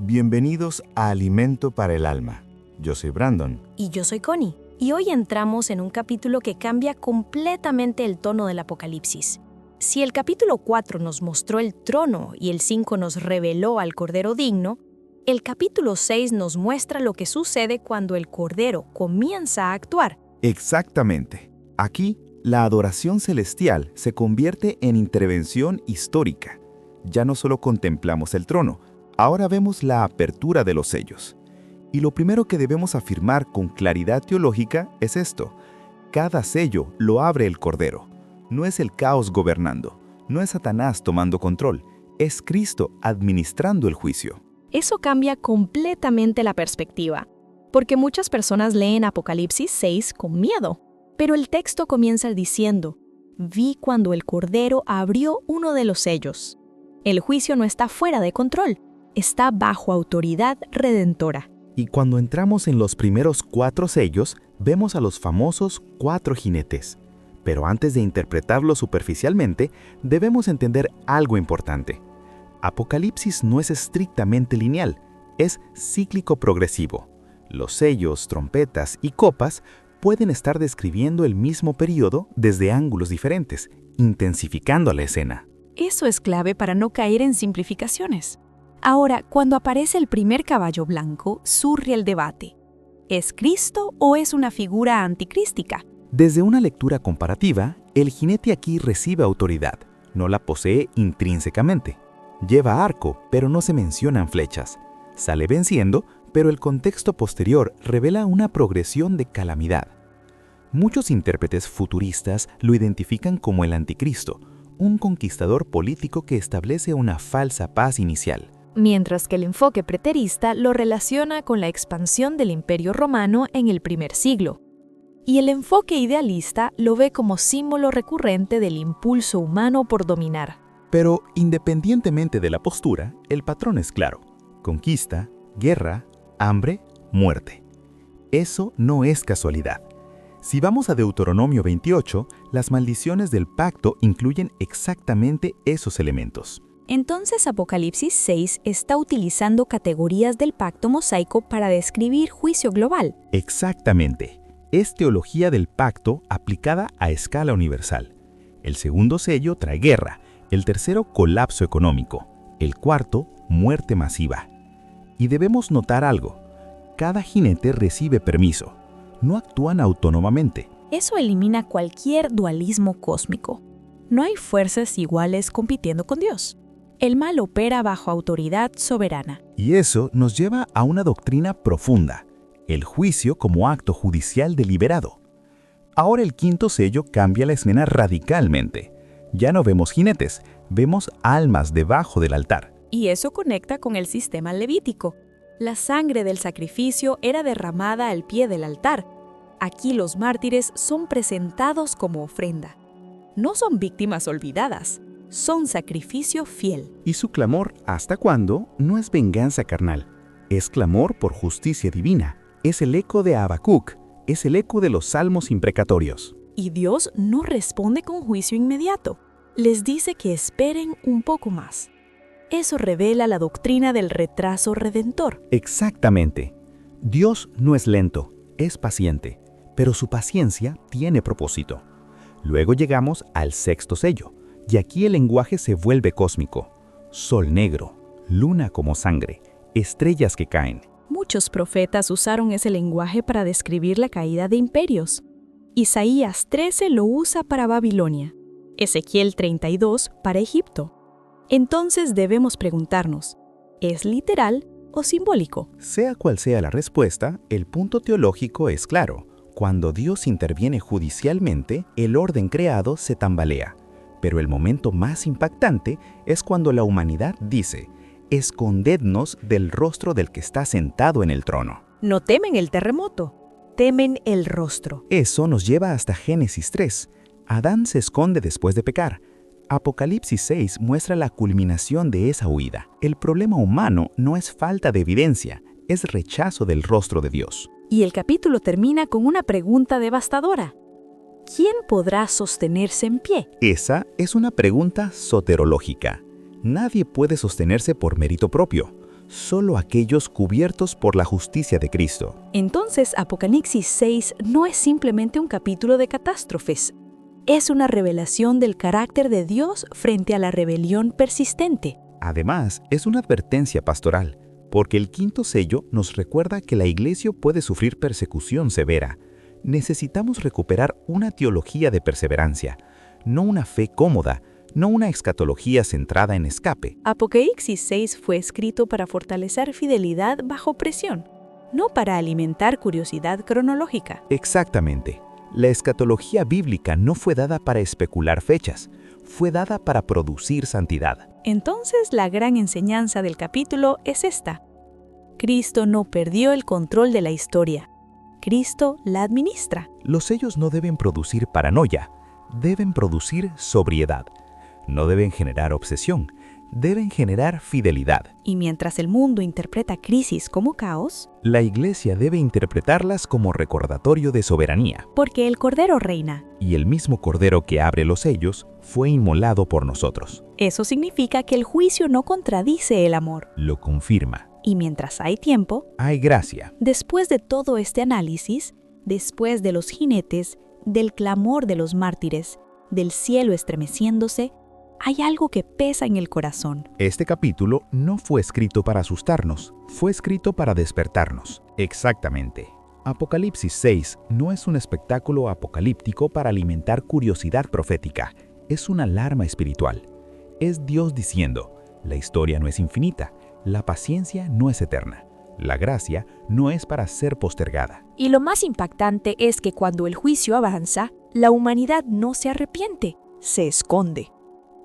Bienvenidos a Alimento para el Alma. Yo soy Brandon. Y yo soy Connie. Y hoy entramos en un capítulo que cambia completamente el tono del Apocalipsis. Si el capítulo 4 nos mostró el trono y el 5 nos reveló al Cordero digno, el capítulo 6 nos muestra lo que sucede cuando el Cordero comienza a actuar. Exactamente. Aquí, la adoración celestial se convierte en intervención histórica. Ya no solo contemplamos el trono, ahora vemos la apertura de los sellos. Y lo primero que debemos afirmar con claridad teológica es esto: cada sello lo abre el Cordero. No es el caos gobernando, no es Satanás tomando control, es Cristo administrando el juicio. Eso cambia completamente la perspectiva, porque muchas personas leen Apocalipsis 6 con miedo, pero el texto comienza diciendo: vi cuando el Cordero abrió uno de los sellos. El juicio no está fuera de control, está bajo autoridad redentora. Y cuando entramos en los primeros 4 sellos, vemos a los famosos 4 jinetes. Pero antes de interpretarlo superficialmente, debemos entender algo importante. Apocalipsis no es estrictamente lineal, es cíclico progresivo. Los sellos, trompetas y copas pueden estar describiendo el mismo periodo desde ángulos diferentes, intensificando la escena. Eso es clave para no caer en simplificaciones. Ahora, cuando aparece el primer caballo blanco, surge el debate. ¿Es Cristo o es una figura anticrística? Desde una lectura comparativa, el jinete aquí recibe autoridad, no la posee intrínsecamente. Lleva arco, pero no se mencionan flechas. Sale venciendo, pero el contexto posterior revela una progresión de calamidad. Muchos intérpretes futuristas lo identifican como el anticristo, un conquistador político que establece una falsa paz inicial. Mientras que el enfoque preterista lo relaciona con la expansión del Imperio Romano en el primer siglo. Y el enfoque idealista lo ve como símbolo recurrente del impulso humano por dominar. Pero independientemente de la postura, el patrón es claro: conquista, guerra, hambre, muerte. Eso no es casualidad. Si vamos a Deuteronomio 28, las maldiciones del pacto incluyen exactamente esos elementos. Entonces Apocalipsis 6 está utilizando categorías del pacto mosaico para describir juicio global. Exactamente. Es teología del pacto aplicada a escala universal. El segundo sello trae guerra, el tercero colapso económico, el cuarto muerte masiva. Y debemos notar algo: cada jinete recibe permiso, no actúan autónomamente. Eso elimina cualquier dualismo cósmico. No hay fuerzas iguales compitiendo con Dios. El mal opera bajo autoridad soberana. Y eso nos lleva a una doctrina profunda: el juicio como acto judicial deliberado. Ahora el quinto sello cambia la escena radicalmente. Ya no vemos jinetes, vemos almas debajo del altar. Y eso conecta con el sistema levítico. La sangre del sacrificio era derramada al pie del altar. Aquí los mártires son presentados como ofrenda. No son víctimas olvidadas, son sacrificio fiel. Y su clamor ¿hasta cuándo? No es venganza carnal, es clamor por justicia divina. Es el eco de Habacuc, es el eco de los salmos imprecatorios. Y Dios no responde con juicio inmediato. Les dice que esperen un poco más. Eso revela la doctrina del retraso redentor. Exactamente. Dios no es lento, es paciente, pero su paciencia tiene propósito. Luego llegamos al sexto sello, y aquí el lenguaje se vuelve cósmico. Sol negro, luna como sangre, estrellas que caen. Muchos profetas usaron ese lenguaje para describir la caída de imperios. Isaías 13 lo usa para Babilonia, Ezequiel 32 para Egipto. Entonces debemos preguntarnos, ¿es literal o simbólico? Sea cual sea la respuesta, el punto teológico es claro. Cuando Dios interviene judicialmente, el orden creado se tambalea. Pero el momento más impactante es cuando la humanidad dice: escondednos del rostro del que está sentado en el trono. No temen el terremoto, temen el rostro. Eso nos lleva hasta Génesis 3. Adán se esconde después de pecar. Apocalipsis 6 muestra la culminación de esa huida. El problema humano no es falta de evidencia, es rechazo del rostro de Dios. Y el capítulo termina con una pregunta devastadora. ¿Quién podrá sostenerse en pie? Esa es una pregunta soterológica. Nadie puede sostenerse por mérito propio. solo aquellos cubiertos por la justicia de Cristo. Entonces, Apocalipsis 6 no es simplemente un capítulo de catástrofes. Es una revelación del carácter de Dios frente a la rebelión persistente. Además, es una advertencia pastoral, porque el quinto sello nos recuerda que la iglesia puede sufrir persecución severa. Necesitamos recuperar una teología de perseverancia, no una fe cómoda, no una escatología centrada en escape. Apocalipsis 6 fue escrito para fortalecer fidelidad bajo presión, no para alimentar curiosidad cronológica. Exactamente. La escatología bíblica no fue dada para especular fechas, fue dada para producir santidad. Entonces, la gran enseñanza del capítulo es esta. Cristo no perdió el control de la historia. Cristo la administra. Los sellos no deben producir paranoia, deben producir sobriedad. No deben generar obsesión, deben generar fidelidad. Y mientras el mundo interpreta crisis como caos, La iglesia debe interpretarlas como recordatorio de soberanía. porque el Cordero reina. Y el mismo Cordero que abre los sellos fue inmolado por nosotros. Eso significa que el juicio no contradice el amor. Lo confirma. Y mientras hay tiempo, Hay gracia. después de todo este análisis, después de los jinetes, del clamor de los mártires, del cielo estremeciéndose, hay algo que pesa en el corazón. Este capítulo no fue escrito para asustarnos, fue escrito para despertarnos. Exactamente. Apocalipsis 6 no es un espectáculo apocalíptico para alimentar curiosidad profética, es una alarma espiritual. Es Dios diciendo, la historia no es infinita, la paciencia no es eterna, la gracia no es para ser postergada. Y lo más impactante es que cuando el juicio avanza, la humanidad no se arrepiente, se esconde.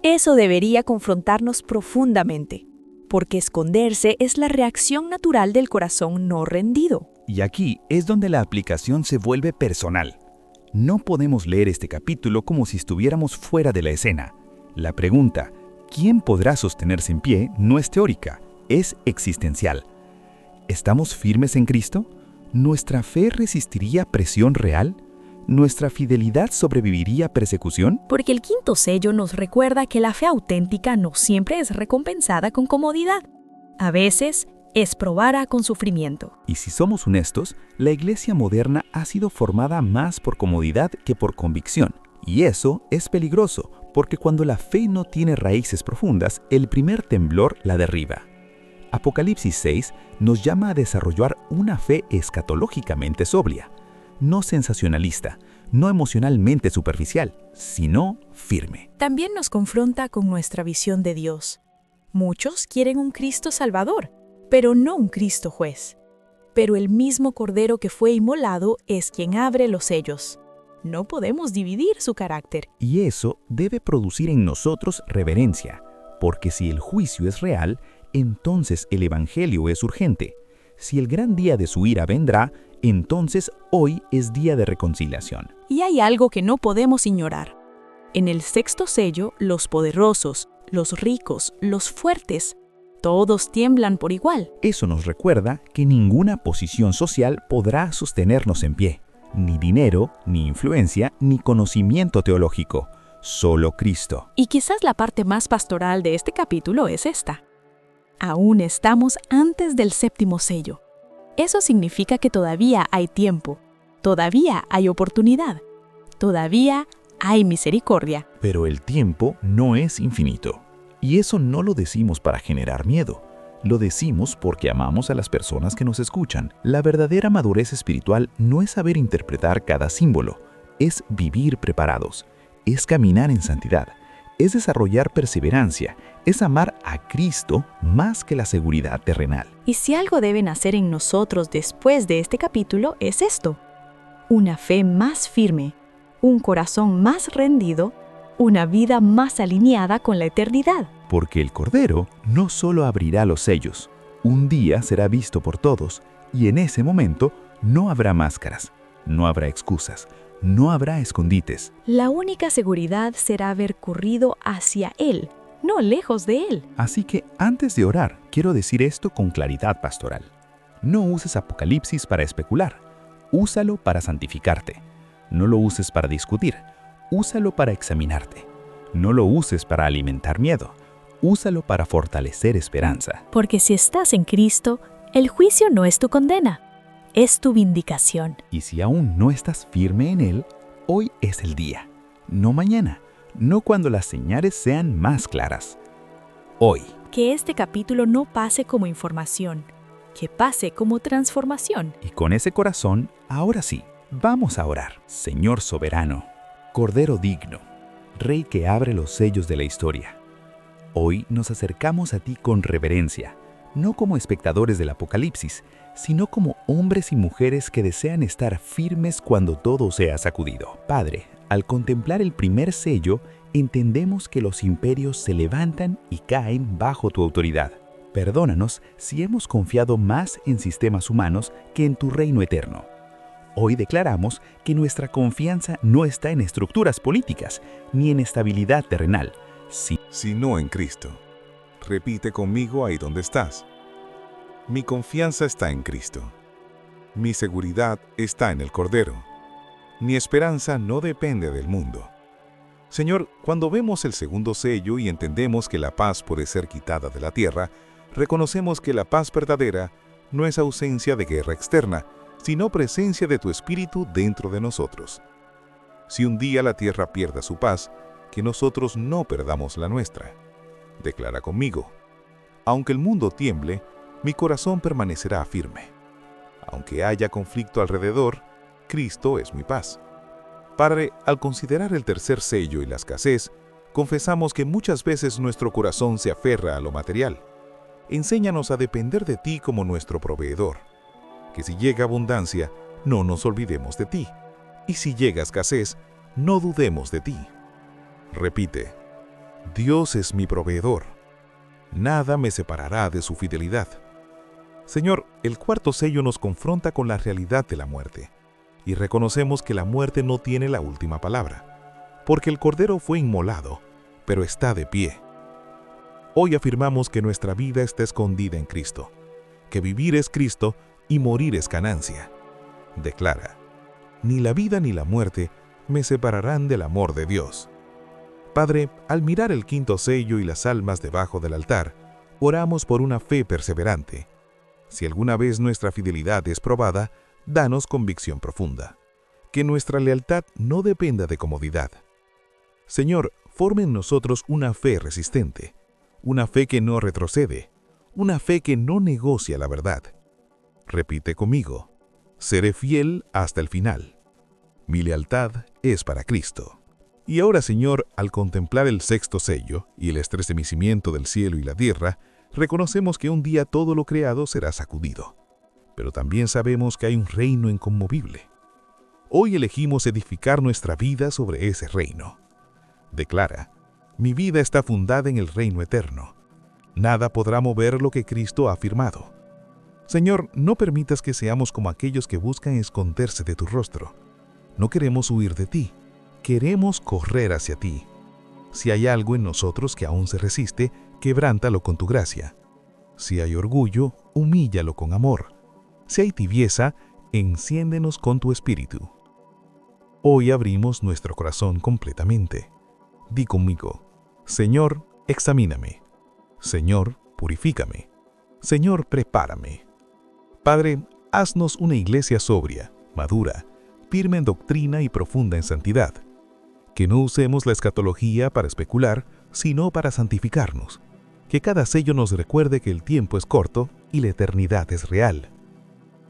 Eso debería confrontarnos profundamente, porque esconderse es la reacción natural del corazón no rendido. Y aquí es donde la aplicación se vuelve personal. No podemos leer este capítulo como si estuviéramos fuera de la escena. La pregunta, ¿quién podrá sostenerse en pie?, no es teórica, es existencial. ¿Estamos firmes en Cristo? ¿Nuestra fe resistiría presión real? ¿Nuestra fidelidad sobreviviría persecución? Porque el quinto sello nos recuerda que la fe auténtica no siempre es recompensada con comodidad. A veces es probada con sufrimiento. Y si somos honestos, la iglesia moderna ha sido formada más por comodidad que por convicción. Y eso es peligroso, porque cuando la fe no tiene raíces profundas, el primer temblor la derriba. Apocalipsis 6 nos llama a desarrollar una fe escatológicamente sobria, no sensacionalista, no emocionalmente superficial, sino firme. También nos confronta con nuestra visión de Dios. Muchos quieren un Cristo Salvador, pero no un Cristo juez. Pero el mismo Cordero que fue inmolado es quien abre los sellos. No podemos dividir su carácter. Y eso debe producir en nosotros reverencia, porque si el juicio es real, entonces el Evangelio es urgente. Si el gran día de su ira vendrá, entonces hoy es día de reconciliación. Y hay algo que no podemos ignorar. En el sexto sello, los poderosos, los ricos, los fuertes, todos tiemblan por igual. Eso nos recuerda que ninguna posición social podrá sostenernos en pie. Ni dinero, ni influencia, ni conocimiento teológico. Solo Cristo. Y quizás la parte más pastoral de este capítulo es esta. Aún estamos antes del séptimo sello. Eso significa que todavía hay tiempo, todavía hay oportunidad, todavía hay misericordia. Pero el tiempo no es infinito. Y eso no lo decimos para generar miedo. Lo decimos porque amamos a las personas que nos escuchan. La verdadera madurez espiritual no es saber interpretar cada símbolo, es vivir preparados, es caminar en santidad, es desarrollar perseverancia, es amar a Cristo más que la seguridad terrenal. Y si algo debe nacer en nosotros después de este capítulo es esto: una fe más firme, un corazón más rendido, una vida más alineada con la eternidad. Porque el Cordero no solo abrirá los sellos, un día será visto por todos, y en ese momento no habrá máscaras, no habrá excusas, no habrá escondites. La única seguridad será haber corrido hacia Él, no lejos de Él. Así que antes de orar, quiero decir esto con claridad pastoral. No uses Apocalipsis para especular, úsalo para santificarte. No lo uses para discutir, úsalo para examinarte. No lo uses para alimentar miedo, Úsalo para fortalecer esperanza. Porque si estás en Cristo, el juicio no es tu condena, es tu vindicación. Y si aún no estás firme en Él, hoy es el día. No mañana, no cuando las señales sean más claras. Hoy. Que este capítulo no pase como información, que pase como transformación. Y con ese corazón, ahora sí, vamos a orar. Señor soberano, Cordero digno, Rey que abre los sellos de la historia. Hoy nos acercamos a ti con reverencia, no como espectadores del Apocalipsis, sino como hombres y mujeres que desean estar firmes cuando todo sea sacudido. Padre, al contemplar el primer sello, entendemos que los imperios se levantan y caen bajo tu autoridad. Perdónanos si hemos confiado más en sistemas humanos que en tu reino eterno. Hoy declaramos que nuestra confianza no está en estructuras políticas ni en estabilidad terrenal, sino en Cristo. Repite conmigo ahí donde estás. Mi confianza está en Cristo. Mi seguridad está en el Cordero. Mi esperanza no depende del mundo. Señor, cuando vemos el segundo sello y entendemos que la paz puede ser quitada de la tierra, reconocemos que la paz verdadera no es ausencia de guerra externa, sino presencia de tu Espíritu dentro de nosotros. Si un día la tierra pierda su paz, que nosotros no perdamos la nuestra. Declara conmigo: aunque el mundo tiemble, mi corazón permanecerá firme. Aunque haya conflicto alrededor, Cristo es mi paz. Padre, al considerar el tercer sello y la escasez, confesamos que muchas veces nuestro corazón se aferra a lo material. Enséñanos a depender de ti como nuestro proveedor. Que si llega abundancia, no nos olvidemos de ti. Y si llega escasez, no dudemos de ti. Repite: Dios es mi proveedor. Nada me separará de su fidelidad. Señor, el cuarto sello nos confronta con la realidad de la muerte. Y reconocemos que la muerte no tiene la última palabra, porque el Cordero fue inmolado, pero está de pie. Hoy afirmamos que nuestra vida está escondida en Cristo, que vivir es Cristo y morir es ganancia. Declara: ni la vida ni la muerte me separarán del amor de Dios. Padre, al mirar el quinto sello y las almas debajo del altar, oramos por una fe perseverante. Si alguna vez nuestra fidelidad es probada, danos convicción profunda. Que nuestra lealtad no dependa de comodidad. Señor, forme en nosotros una fe resistente, una fe que no retrocede, una fe que no negocia la verdad. Repite conmigo: seré fiel hasta el final. Mi lealtad es para Cristo. Y ahora, Señor, al contemplar el sexto sello y el estremecimiento del cielo y la tierra, reconocemos que un día todo lo creado será sacudido. Pero también sabemos que hay un reino inconmovible. Hoy elegimos edificar nuestra vida sobre ese reino. Declara: mi vida está fundada en el reino eterno. Nada podrá mover lo que Cristo ha afirmado. Señor, no permitas que seamos como aquellos que buscan esconderse de tu rostro. No queremos huir de ti, queremos correr hacia ti. Si hay algo en nosotros que aún se resiste, quebrántalo con tu gracia. Si hay orgullo, humíllalo con amor. Si hay tibieza, enciéndenos con tu espíritu. Hoy abrimos nuestro corazón completamente. Di conmigo: Señor, examíname. Señor, purifícame. Señor, prepárame. Padre, haznos una iglesia sobria, madura, firme en doctrina y profunda en santidad. Que no usemos la escatología para especular, sino para santificarnos. Que cada sello nos recuerde que el tiempo es corto y la eternidad es real.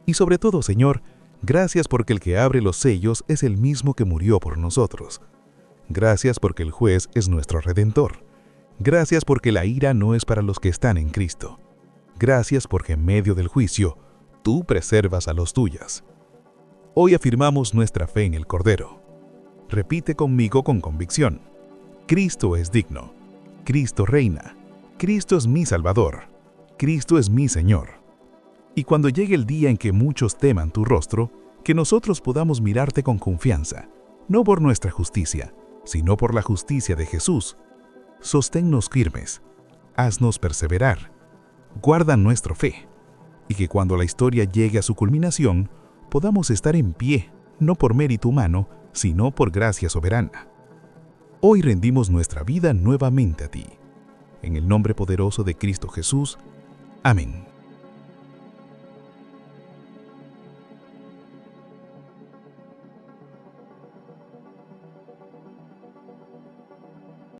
Y sobre todo, Señor, gracias porque el que abre los sellos es el mismo que murió por nosotros. Gracias porque el juez es nuestro Redentor. Gracias porque la ira no es para los que están en Cristo. Gracias porque en medio del juicio, tú preservas a los tuyos. Hoy afirmamos nuestra fe en el Cordero. Repite conmigo con convicción: Cristo es digno. Cristo reina. Cristo es mi Salvador. Cristo es mi Señor. Y cuando llegue el día en que muchos teman tu rostro, que nosotros podamos mirarte con confianza, no por nuestra justicia, sino por la justicia de Jesús. Sosténnos firmes, haznos perseverar, guarda nuestra fe, y que cuando la historia llegue a su culminación, podamos estar en pie, no por mérito humano, sino por gracia soberana. Hoy rendimos nuestra vida nuevamente a ti. En el nombre poderoso de Cristo Jesús. Amén.